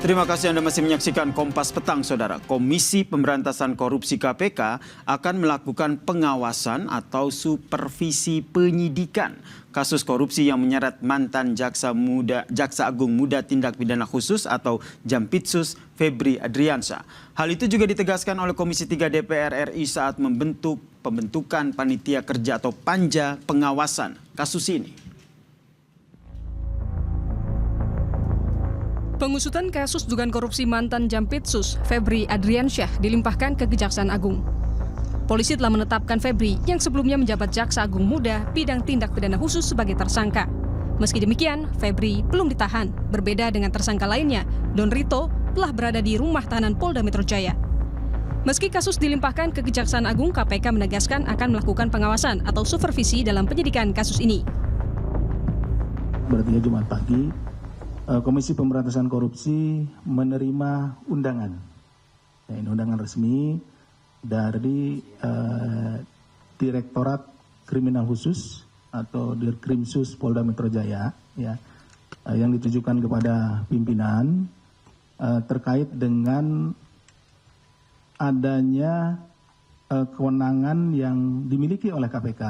Terima kasih Anda masih menyaksikan Kompas Petang, Saudara. Komisi Pemberantasan Korupsi KPK akan melakukan pengawasan atau supervisi penyidikan kasus korupsi yang menyeret mantan Jaksa Agung Muda Tindak Pidana Khusus atau Jampitsus Febri Adriansyah. Hal itu juga ditegaskan oleh Komisi 3 DPR RI saat pembentukan panitia kerja atau panja pengawasan kasus ini. Pengusutan kasus dugaan korupsi mantan Jampitsus Febri Adriansyah dilimpahkan ke Kejaksaan Agung. Polisi telah menetapkan Febri yang sebelumnya menjabat Jaksa Agung Muda bidang tindak pidana khusus sebagai tersangka. Meski demikian, Febri belum ditahan. Berbeda dengan tersangka lainnya, Don Rito telah berada di rumah tahanan Polda Metro Jaya. Meski kasus dilimpahkan ke Kejaksaan Agung, KPK menegaskan akan melakukan pengawasan atau supervisi dalam penyidikan kasus ini. Berarti Jumat pagi, Komisi Pemberantasan Korupsi menerima undangan, ini undangan resmi dari Direktorat Kriminal Khusus atau Dirkrimsus Polda Metro Jaya, ya, yang ditujukan kepada pimpinan terkait dengan adanya kewenangan yang dimiliki oleh KPK,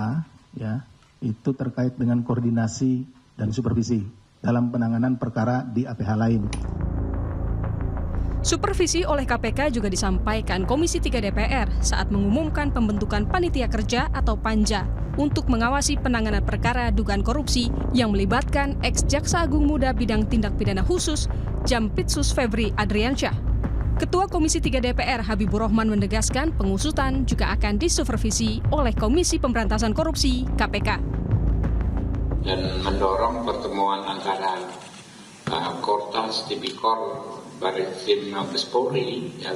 ya, itu terkait dengan koordinasi dan supervisi dalam penanganan perkara di APH lain. Supervisi oleh KPK juga disampaikan Komisi 3 DPR saat mengumumkan pembentukan panitia kerja atau panja untuk mengawasi penanganan perkara dugaan korupsi yang melibatkan ex-Jaksa Agung Muda bidang tindak pidana khusus Jampitsus Febri Adriansyah. Ketua Komisi 3 DPR Habibur Rahman menegaskan pengusutan juga akan disupervisi oleh Komisi Pemberantasan Korupsi KPK. Dan mendorong pertemuan antara Kortas, Tipikor, Barreskrim Mabes Polri, ya,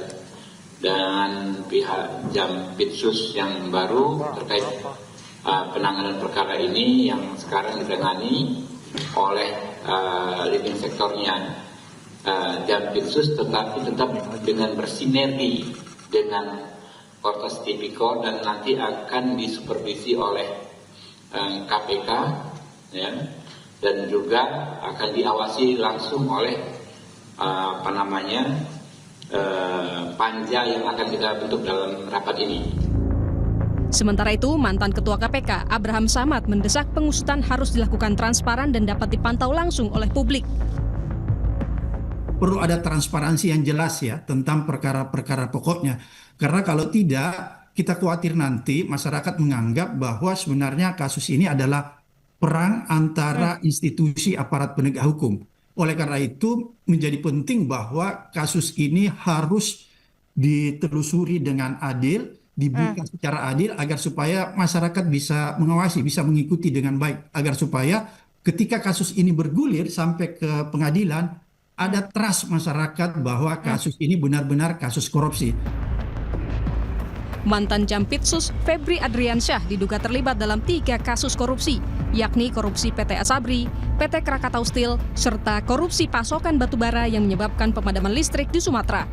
dan pihak Jampitsus yang baru terkait penanganan perkara ini yang sekarang ditangani oleh leading sektornya Jampitsus, tetapi tetap dengan bersinergi dengan Kortas, Tipikor, dan nanti akan disupervisi oleh KPK. Ya, dan juga akan diawasi langsung oleh panja yang akan kita bentuk dalam rapat ini. Sementara itu, mantan Ketua KPK Abraham Samad mendesak pengusutan harus dilakukan transparan dan dapat dipantau langsung oleh publik. Perlu ada transparansi yang jelas ya tentang perkara-perkara pokoknya. Karena kalau tidak, kita khawatir nanti masyarakat menganggap bahwa sebenarnya kasus ini adalah perang antara institusi aparat penegak hukum. Oleh karena itu menjadi penting bahwa kasus ini harus ditelusuri dengan adil, dibuka secara adil agar supaya masyarakat bisa mengawasi, bisa mengikuti dengan baik. Agar supaya ketika kasus ini bergulir sampai ke pengadilan, ada trust masyarakat bahwa kasus ini benar-benar kasus korupsi. Mantan Jampitsus Febri Adriansyah diduga terlibat dalam 3 kasus korupsi, yakni korupsi PT Asabri, PT Krakatau Steel, serta korupsi pasokan batubara yang menyebabkan pemadaman listrik di Sumatera.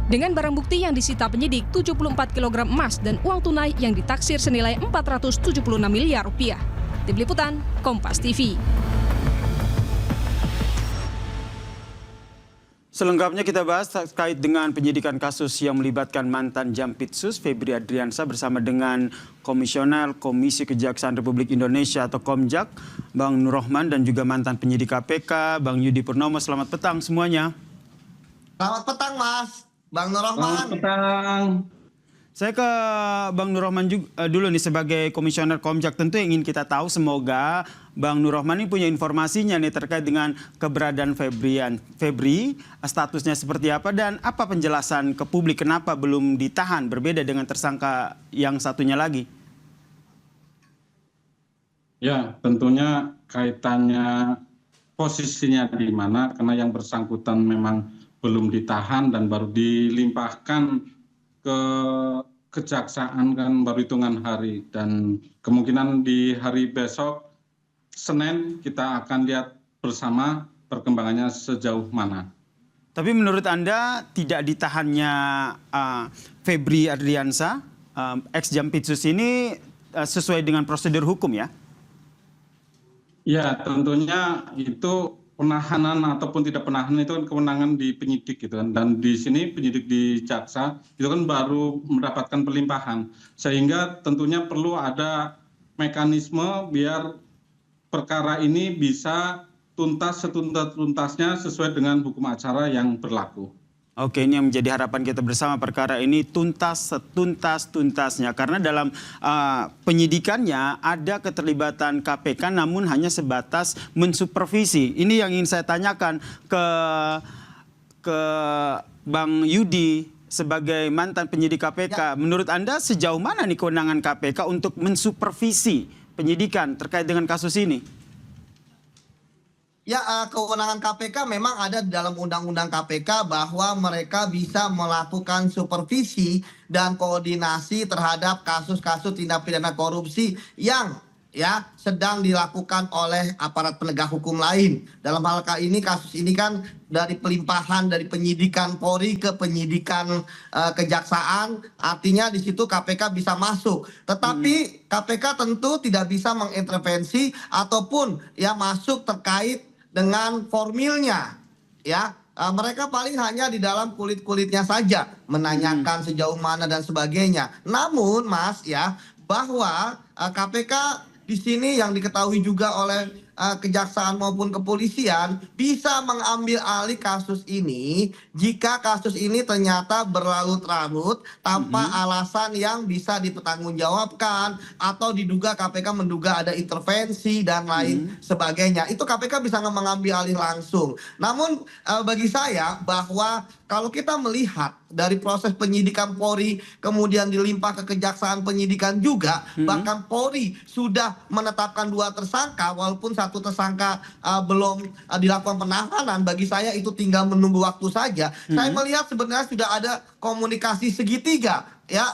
Dengan barang bukti yang disita penyidik 74 kg emas dan uang tunai yang ditaksir senilai 476 miliar rupiah. Tim Liputan, Kompas TV. Selengkapnya kita bahas terkait dengan penyidikan kasus yang melibatkan mantan Jampitsus Febri Adriansyah bersama dengan Komisioner Komisi Kejaksaan Republik Indonesia atau Komjak, Bang Nur Rahman, dan juga mantan penyidik KPK, Bang Yudi Purnomo. Selamat petang semuanya. Selamat petang, Mas. Bang Nur Rahman. Selamat petang. Saya ke Bang Nur Rahman dulu nih sebagai Komisioner Komjak. Tentu yang ingin kita tahu, semoga Bang Nur Rahman ini punya informasinya nih terkait dengan keberadaan Febri, statusnya seperti apa dan apa penjelasan ke publik kenapa belum ditahan, berbeda dengan tersangka yang satunya lagi. Ya, tentunya kaitannya posisinya di mana, karena yang bersangkutan memang belum ditahan dan baru dilimpahkan ke kejaksaan kan baru hitungan hari, dan kemungkinan di hari besok Senin kita akan lihat bersama perkembangannya sejauh mana. Tapi menurut Anda tidak ditahannya Febri Adriansyah, ex Jampitsus ini sesuai dengan prosedur hukum ya? Ya, tentunya itu penahanan ataupun tidak penahanan itu kan kewenangan di penyidik gitu kan, dan di sini penyidik di jaksa itu kan baru mendapatkan pelimpahan, sehingga tentunya perlu ada mekanisme biar perkara ini bisa tuntas setuntas-tuntasnya sesuai dengan hukum acara yang berlaku. Oke, ini yang menjadi harapan kita bersama, perkara ini tuntas setuntas-tuntasnya. Karena dalam penyidikannya ada keterlibatan KPK namun hanya sebatas mensupervisi. Ini yang ingin saya tanyakan ke Bang Yudi sebagai mantan penyidik KPK. Menurut Anda sejauh mana nih kewenangan KPK untuk mensupervisi penyidikan terkait dengan kasus ini? Ya, kewenangan KPK memang ada di dalam Undang-Undang KPK bahwa mereka bisa melakukan supervisi dan koordinasi terhadap kasus-kasus tindak pidana korupsi yang sedang dilakukan oleh aparat penegak hukum lain. Dalam hal ini, kasus ini kan dari pelimpahan dari penyidikan Polri ke penyidikan kejaksaan, artinya di situ KPK bisa masuk. Tetapi KPK tentu tidak bisa mengintervensi ataupun masuk terkait dengan formilnya, mereka paling hanya di dalam kulit-kulitnya saja menanyakan sejauh mana dan sebagainya. Namun Mas bahwa KPK di sini yang diketahui juga oleh kejaksaan maupun kepolisian bisa mengambil alih kasus ini jika kasus ini ternyata berlarut-larut tanpa alasan yang bisa dipertanggungjawabkan atau diduga KPK menduga ada intervensi dan lain sebagainya. Itu KPK bisa mengambil alih langsung. Namun bagi saya bahwa kalau kita melihat dari proses penyidikan Polri kemudian dilimpah ke kejaksaan penyidikan juga, bahkan Polri sudah menetapkan 2 tersangka walaupun 1 tersangka belum dilakukan penahanan. Bagi saya itu tinggal menunggu waktu saja. Saya melihat sebenarnya sudah ada komunikasi segitiga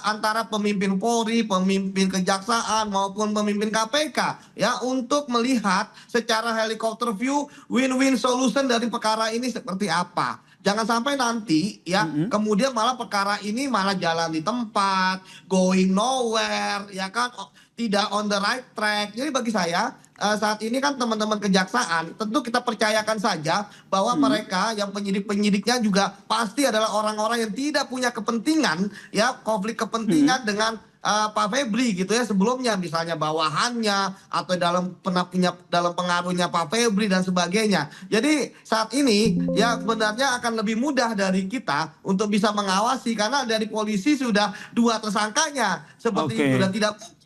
antara pemimpin Polri, pemimpin kejaksaan maupun pemimpin KPK untuk melihat secara helikopter view win-win solution dari perkara ini seperti apa. Jangan sampai nanti kemudian malah perkara ini malah jalan di tempat, going nowhere, tidak on the right track. Jadi bagi saya saat ini kan teman-teman kejaksaan tentu kita percayakan saja bahwa mereka yang penyidik-penyidiknya juga pasti adalah orang-orang yang tidak punya kepentingan konflik kepentingan dengan Pak Febri gitu sebelumnya, misalnya bawahannya atau dalam pengaruhnya Pak Febri dan sebagainya. Jadi saat ini sebenarnya akan lebih mudah dari kita untuk bisa mengawasi karena dari polisi sudah 2 tersangkanya seperti itu dan tidak mungkin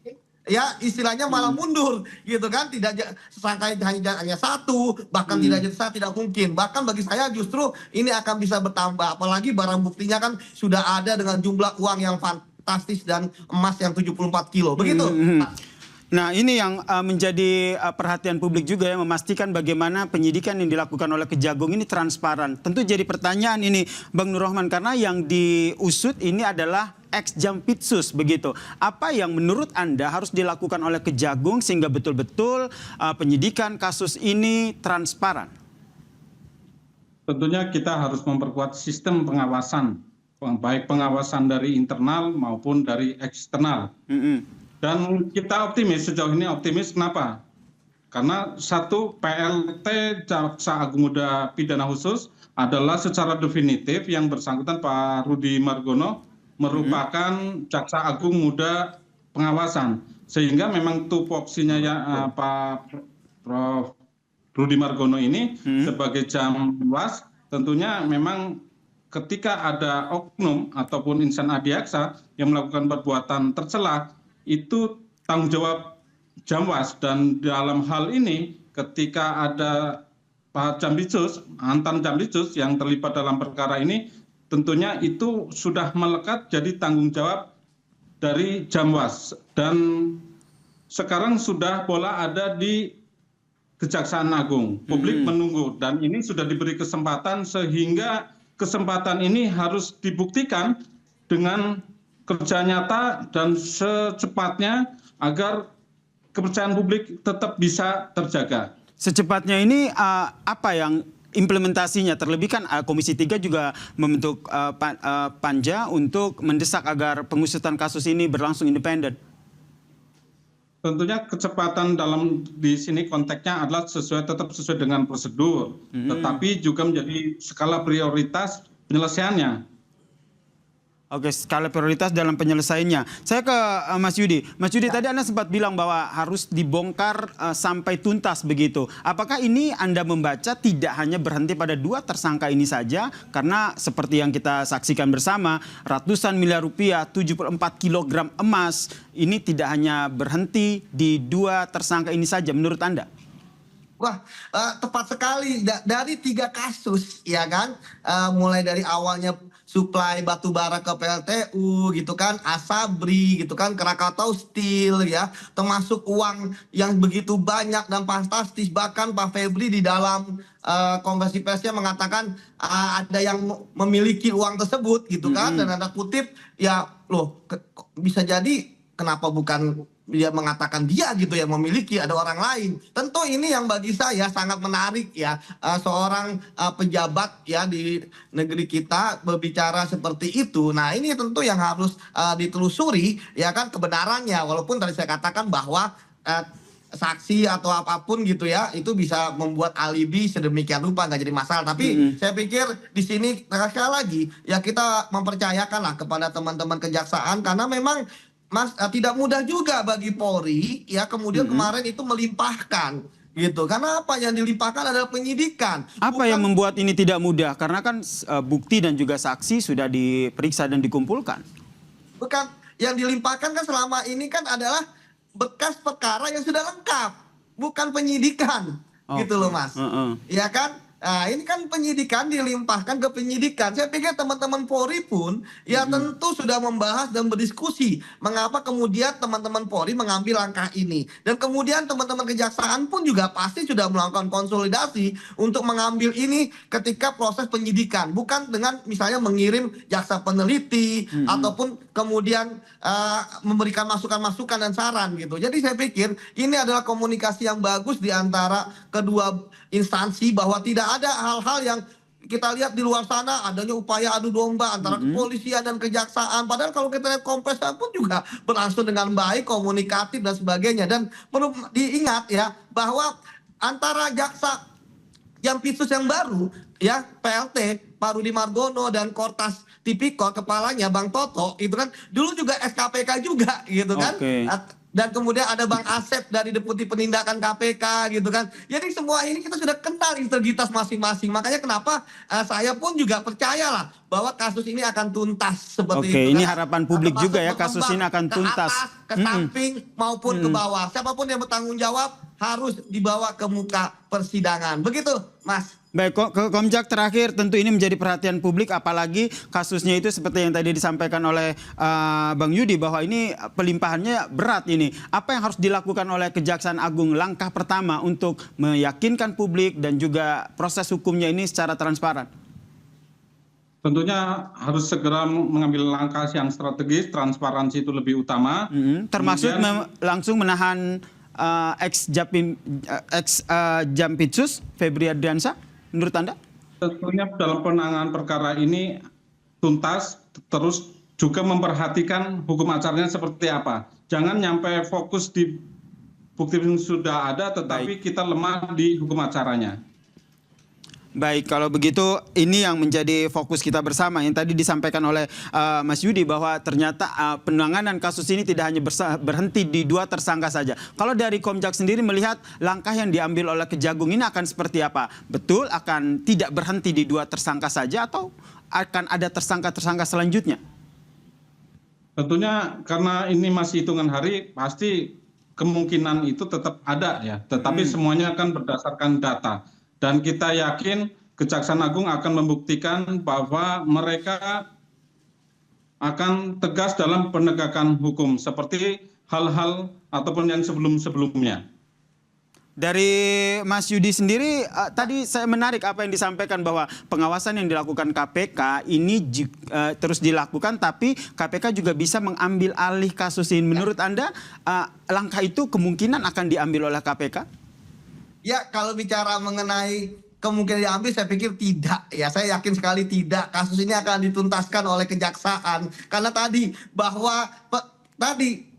istilahnya malah mundur gitu kan, tidak tersangka hanya 1, bahkan tidak mungkin. Bahkan bagi saya justru ini akan bisa bertambah, apalagi barang buktinya kan sudah ada dengan jumlah uang yang fantastis dan emas yang 74 kilo. Begitu. Nah, ini yang menjadi perhatian publik juga memastikan bagaimana penyidikan yang dilakukan oleh Kejagung ini transparan. Tentu jadi pertanyaan ini Bang Nur Rohman, karena yang diusut ini adalah ex-Jampitsus begitu. Apa yang menurut Anda harus dilakukan oleh Kejagung sehingga betul-betul penyidikan kasus ini transparan? Tentunya kita harus memperkuat sistem pengawasan, baik pengawasan dari internal maupun dari eksternal. Dan kita optimis, sejauh ini optimis. Kenapa? Karena satu, PLT Jaksa Agung Muda Pidana Khusus adalah secara definitif yang bersangkutan Pak Rudi Margono merupakan Jaksa Agung Muda Pengawasan. Sehingga memang tupoksinya Pak Prof. Rudi Margono ini sebagai Jamwas, tentunya memang ketika ada oknum ataupun insan adiaksa yang melakukan perbuatan tercela, itu tanggung jawab Jamwas. Dan dalam hal ini ketika ada Pak Jampitsus, mantan Jampitsus yang terlibat dalam perkara ini, tentunya itu sudah melekat jadi tanggung jawab dari Jamwas. Dan sekarang sudah bola ada di Kejaksaan Agung. Publik menunggu dan ini sudah diberi kesempatan, sehingga kesempatan ini harus dibuktikan dengan kerja nyata dan secepatnya agar kepercayaan publik tetap bisa terjaga. Secepatnya ini apa yang implementasinya? Terlebih kan Komisi 3 juga membentuk panja untuk mendesak agar pengusutan kasus ini berlangsung independen. Tentunya kecepatan dalam di sini konteksnya adalah tetap sesuai dengan prosedur, tetapi juga menjadi skala prioritas penyelesaiannya. Oke, skala prioritas dalam penyelesaiannya. Saya ke Mas Yudi. Mas Yudi, tadi Anda sempat bilang bahwa harus dibongkar sampai tuntas begitu. Apakah ini Anda membaca tidak hanya berhenti pada 2 tersangka ini saja? Karena seperti yang kita saksikan bersama, ratusan miliar rupiah, 74 kilogram emas, ini tidak hanya berhenti di 2 tersangka ini saja menurut Anda? Wah, tepat sekali. Dari 3 kasus, ya kan, mulai dari awalnya suplai batu bara ke PLTU gitu kan, Asabri gitu kan, Krakatau Steel ya, termasuk uang yang begitu banyak dan fantastis. Bahkan Pak Febri di dalam konversi persnya mengatakan ada yang memiliki uang tersebut gitu kan, dan ada kutip ya loh bisa jadi kenapa bukan dia mengatakan dia gitu yang memiliki, ada orang lain. Tentu ini yang bagi saya sangat menarik ya, seorang pejabat ya di negeri kita berbicara seperti itu. Nah ini tentu yang harus ditelusuri ya kan kebenarannya, walaupun tadi saya katakan bahwa saksi atau apapun gitu ya itu bisa membuat alibi sedemikian rupa nggak jadi masalah. Tapi saya pikir di sini sekali lagi ya kita mempercayakan lah kepada teman-teman kejaksaan, karena memang Mas, tidak mudah juga bagi Polri ya kemudian kemarin itu melimpahkan gitu. Karena apa yang dilimpahkan adalah penyidikan. Apa yang membuat ini tidak mudah? Karena kan bukti dan juga saksi sudah diperiksa dan dikumpulkan. Bukan, yang dilimpahkan kan selama ini kan adalah bekas perkara yang sudah lengkap, bukan penyidikan. Gitu loh Mas. Ya kan? Nah, ini kan penyidikan dilimpahkan ke penyidikan. Saya pikir teman-teman Polri pun ya tentu sudah membahas dan berdiskusi mengapa kemudian teman-teman Polri mengambil langkah ini. Dan kemudian teman-teman kejaksaan pun juga pasti sudah melakukan konsolidasi untuk mengambil ini ketika proses penyidikan. Bukan dengan misalnya mengirim jaksa peneliti ataupun kemudian memberikan masukan-masukan dan saran gitu. Jadi saya pikir ini adalah komunikasi yang bagus di antara kedua instansi, bahwa tidak ada hal-hal yang kita lihat di luar sana adanya upaya adu domba antara kepolisian dan kejaksaan. Padahal kalau kita lihat Kompes pun juga berlangsung dengan baik, komunikatif dan sebagainya. Dan perlu diingat ya bahwa antara jaksa Jampitsus yang baru ya PLT Pak Rudi Margono dan Kortas Tipikor kepalanya Bang Toto itu kan dulu juga SKPK juga gitu kan. Dan kemudian ada Bang Asep dari Deputi Penindakan KPK gitu kan. Jadi semua ini kita sudah kenal integritas masing-masing. Makanya kenapa saya pun juga percayalah bahwa kasus ini akan tuntas seperti itu. Ini harapan publik juga ya, kasus ini akan tuntas. Ke atas, ke samping maupun ke bawah. Siapapun yang bertanggung jawab harus dibawa ke muka persidangan. Begitu Mas. Baik, ke Komjak terakhir, tentu ini menjadi perhatian publik, apalagi kasusnya itu seperti yang tadi disampaikan oleh Bang Yudi bahwa ini pelimpahannya berat ini. Apa yang harus dilakukan oleh Kejaksaan Agung langkah pertama untuk meyakinkan publik dan juga proses hukumnya ini secara transparan? Tentunya harus segera mengambil langkah yang strategis, transparansi itu lebih utama. Termasuk langsung menahan ex Jampitsus Febri Adriansyah. Menurut Anda? Tentunya dalam penanganan perkara ini tuntas, terus juga memperhatikan hukum acaranya seperti apa. Jangan nyampe fokus di bukti yang sudah ada, tetapi kita lemah di hukum acaranya. Baik, kalau begitu ini yang menjadi fokus kita bersama yang tadi disampaikan oleh Mas Yudi bahwa ternyata penanganan kasus ini tidak hanya berhenti di 2 tersangka saja. Kalau dari Komjak sendiri melihat langkah yang diambil oleh Kejagung ini akan seperti apa? Betul akan tidak berhenti di 2 tersangka saja atau akan ada tersangka-tersangka selanjutnya? Tentunya karena ini masih hitungan hari, pasti kemungkinan itu tetap ada ya. Tetapi semuanya akan berdasarkan data. Dan kita yakin Kejaksaan Agung akan membuktikan bahwa mereka akan tegas dalam penegakan hukum seperti hal-hal ataupun yang sebelum-sebelumnya. Dari Mas Yudi sendiri, tadi saya menarik apa yang disampaikan bahwa pengawasan yang dilakukan KPK ini terus dilakukan, tapi KPK juga bisa mengambil alih kasus ini. Menurut Anda, langkah itu kemungkinan akan diambil oleh KPK? Ya, kalau bicara mengenai kemungkinan diambil, saya pikir tidak. Ya, saya yakin sekali tidak. Kasus ini akan dituntaskan oleh kejaksaan. Karena tadi bahwa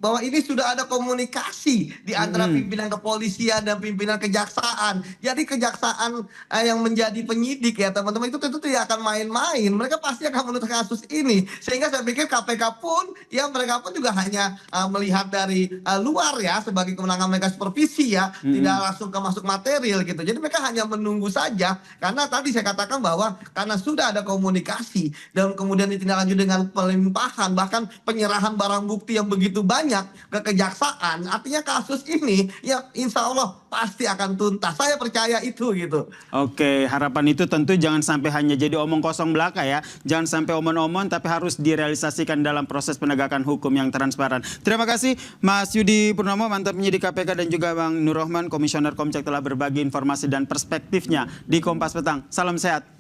bahwa ini sudah ada komunikasi di antara pimpinan kepolisian dan pimpinan kejaksaan. Jadi kejaksaan yang menjadi penyidik ya teman-teman itu tentu tidak akan main-main. Mereka pasti akan menuntut kasus ini. Sehingga saya pikir KPK pun ya mereka pun juga hanya melihat dari luar ya sebagai kewenangan mereka supervisi ya, tidak langsung masuk material gitu. Jadi mereka hanya menunggu saja karena tadi saya katakan bahwa karena sudah ada komunikasi dan kemudian ditindaklanjuti dengan pelimpahan bahkan penyerahan barang bukti yang begitu banyak ke kejaksaan, artinya kasus ini ya insya Allah pasti akan tuntas. Saya percaya itu gitu. Oke, harapan itu tentu jangan sampai hanya jadi omong kosong belaka ya. Jangan sampai omong-omong tapi harus direalisasikan dalam proses penegakan hukum yang transparan. Terima kasih Mas Yudi Purnomo, mantan penyidik KPK, dan juga Bang Nur Rohman, Komisioner Komcek, telah berbagi informasi dan perspektifnya di Kompas Petang. Salam sehat.